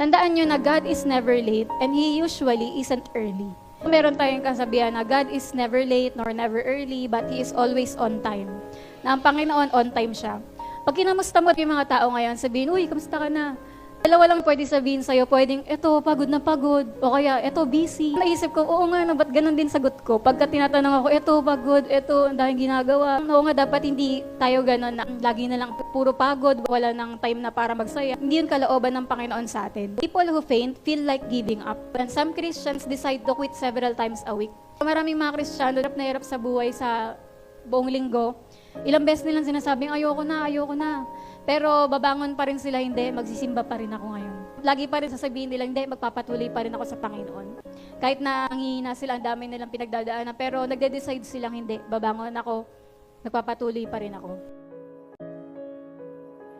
Tandaan nyo na God is never late and He usually isn't early. Meron tayong kasabihan na God is never late nor never early, but He is always on time. Na ang Panginoon, on time siya. Pag kinamusta mo yung mga tao ngayon, sabihin, uy, kamusta ka na? Dalawa lang pwede sabihin sa'yo, pwedeng, eto, pagod na pagod. O kaya, eto, busy. Naisip ko, oo nga, no, ba't ganun din sagot ko? Pagka tinatanong ako, eto, pagod, eto, ang daming ginagawa. Oo nga, dapat hindi tayo ganun na lagi na lang puro pagod, wala nang time na para magsaya. Hindi yun kalooban ng Panginoon sa atin. People who faint feel like giving up. And some Christians decide to quit several times a week. Maraming mga Kristiyano, hirap sa buhay sa buong linggo. Ilang beses nilang sinasabing, ayoko na. Pero babangon pa rin sila, hindi, magsisimba pa rin ako ngayon. Lagi pa rin sasabihin nila, hindi, magpapatuloy pa rin ako sa Panginoon. Kahit na nanghihina sila, ang dami nilang pinagdadaanan, pero nagde-decide silang hindi, babangon ako, magpapatuloy pa rin ako.